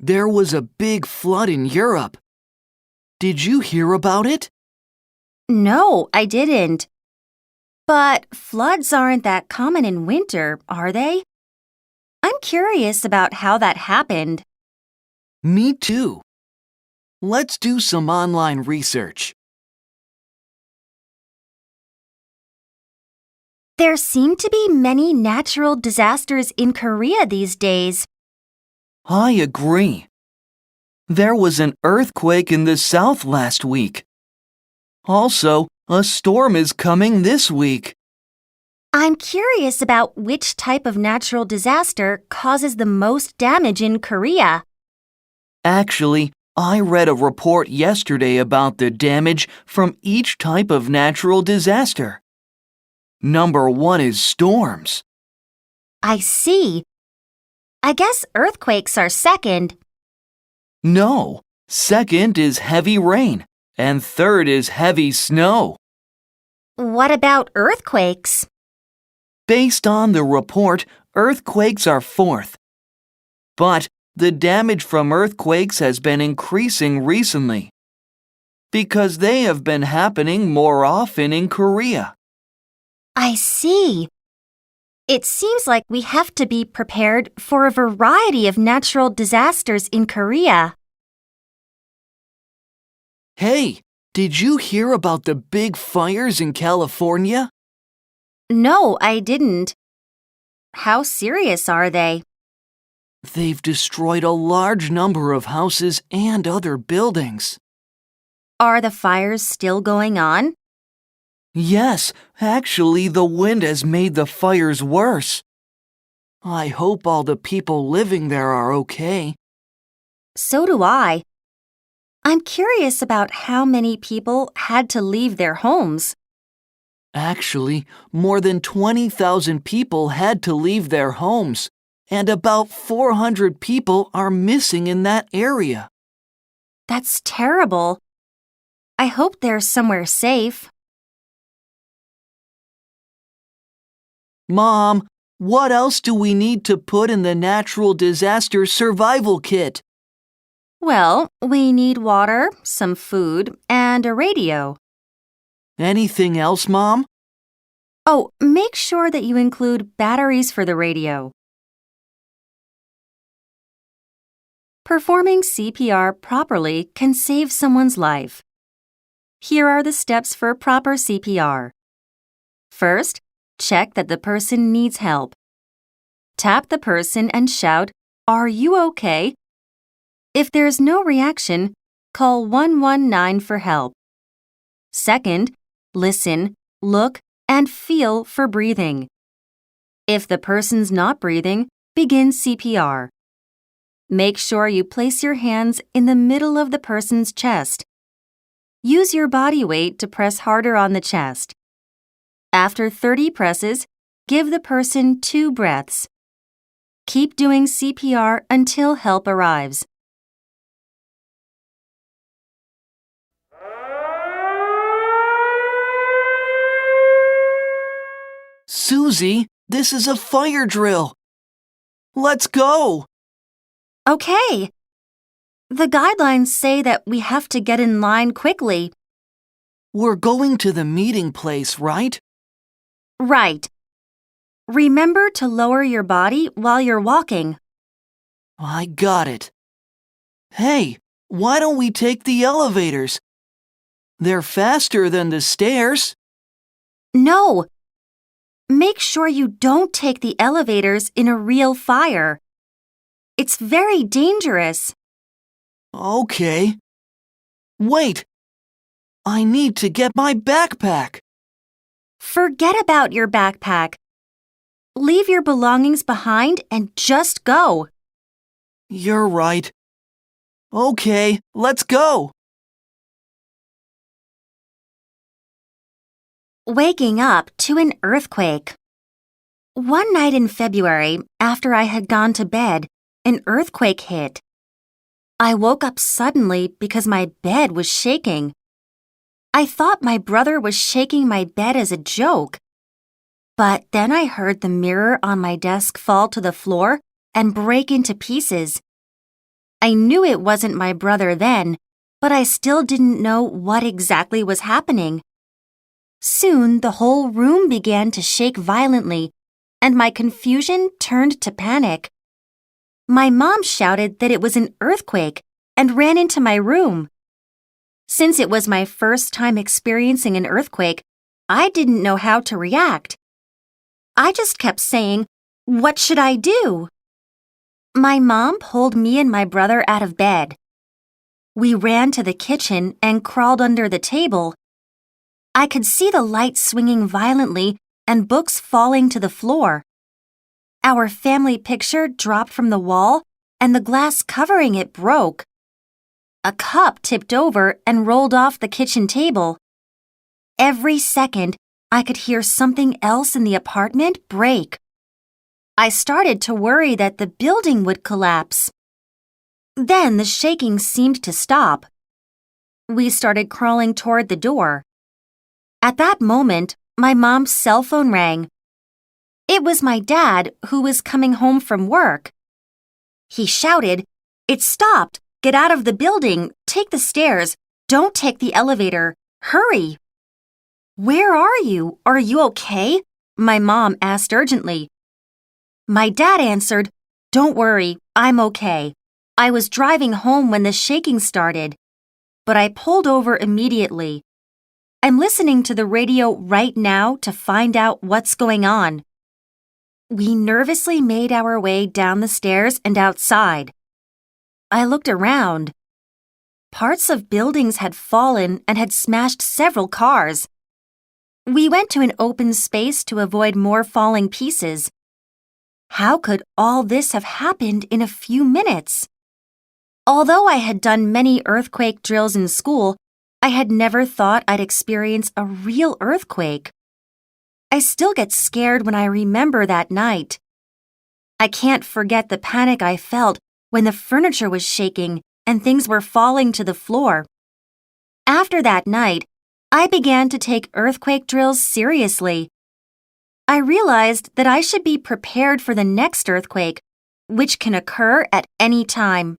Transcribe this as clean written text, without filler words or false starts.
There was a big flood in Europe. Did you hear about it? No, I didn't. But floods aren't that common in winter, are they? I'm curious about how that happened. Me too. Let's do some online research. There seem to be many natural disasters in Korea these days. I agree. There was an earthquake in the south last week. Also, a storm is coming this week. I'm curious about which type of natural disaster causes the most damage in Korea. Actually, I read a report yesterday about the damage from each type of natural disaster. Number 1 is storms. I see. I guess earthquakes are second. No, second is heavy rain, and third is heavy snow. What about earthquakes? Based on the report, earthquakes are fourth. But the damage from earthquakes has been increasing recently because they have been happening more often in Korea. I see. It seems like we have to be prepared for a variety of natural disasters in Korea. Hey, did you hear about the big fires in California? No, I didn't. How serious are they? They've destroyed a large number of houses and other buildings. Are the fires still going on? Yes, actually, the wind has made the fires worse. I hope all the people living there are okay. So do I. I'm curious about how many people had to leave their homes. Actually, more than 20,000 people had to leave their homes, and about 400 people are missing in that area. That's terrible. I hope they're somewhere safe. Mom, what else do we need to put in the natural disaster survival kit? Well, we need water, some food, and a radio. Anything else, Mom? Oh, make sure that you include batteries for the radio. Performing CPR properly can save someone's life. Here are the steps for proper CPR. First, check that the person needs help. Tap the person and shout, "Are you okay?" If there's no reaction, call 119 for help. Second, listen, look, and feel for breathing. If the person's not breathing, begin CPR. Make sure you place your hands in the middle of the person's chest. Use your body weight to press harder on the chest. After 30 presses, give the person 2 breaths. Keep doing CPR until help arrives. Susie, this is a fire drill. Let's go! Okay. The guidelines say that we have to get in line quickly. We're going to the meeting place, right? Right. Remember to lower your body while you're walking. I got it. Hey, why don't we take the elevators? They're faster than the stairs. No. Make sure you don't take the elevators in a real fire. It's very dangerous. Okay. Wait. I need to get my backpack. Forget about your backpack. Leave your belongings behind and just go. You're right. Okay, let's go. Waking up to an earthquake. One night in February, after I had gone to bed, an earthquake hit. I woke up suddenly because my bed was shaking. I thought my brother was shaking my bed as a joke. But then I heard the mirror on my desk fall to the floor and break into pieces. I knew it wasn't my brother then, but I still didn't know what exactly was happening. Soon, the whole room began to shake violently, and my confusion turned to panic. My mom shouted that it was an earthquake and ran into my room. Since it was my first time experiencing an earthquake, I didn't know how to react. I just kept saying, "What should I do?" My mom pulled me and my brother out of bed. We ran to the kitchen and crawled under the table. I could see the lights swinging violently and books falling to the floor. Our family picture dropped from the wall and the glass covering it broke. A cup tipped over and rolled off the kitchen table. Every second, I could hear something else in the apartment break. I started to worry that the building would collapse. Then the shaking seemed to stop. We started crawling toward the door. At that moment, my mom's cell phone rang. It was my dad, who was coming home from work. He shouted, "It stopped! Get out of the building! Take the stairs! Don't take the elevator! Hurry!" "Where are you? Are you okay?" my mom asked urgently. My dad answered, "Don't worry, I'm okay. I was driving home when the shaking started." But I pulled over immediately. I'm listening to the radio right now to find out what's going on. We nervously made our way down the stairs and outside. I looked around. Parts of buildings had fallen and had smashed several cars. We went to an open space to avoid more falling pieces. How could all this have happened in a few minutes? Although I had done many earthquake drills in school, I had never thought I'd experience a real earthquake. I still get scared when I remember that night. I can't forget the panic I felt when the furniture was shaking and things were falling to the floor. After that night, I began to take earthquake drills seriously. I realized that I should be prepared for the next earthquake, which can occur at any time.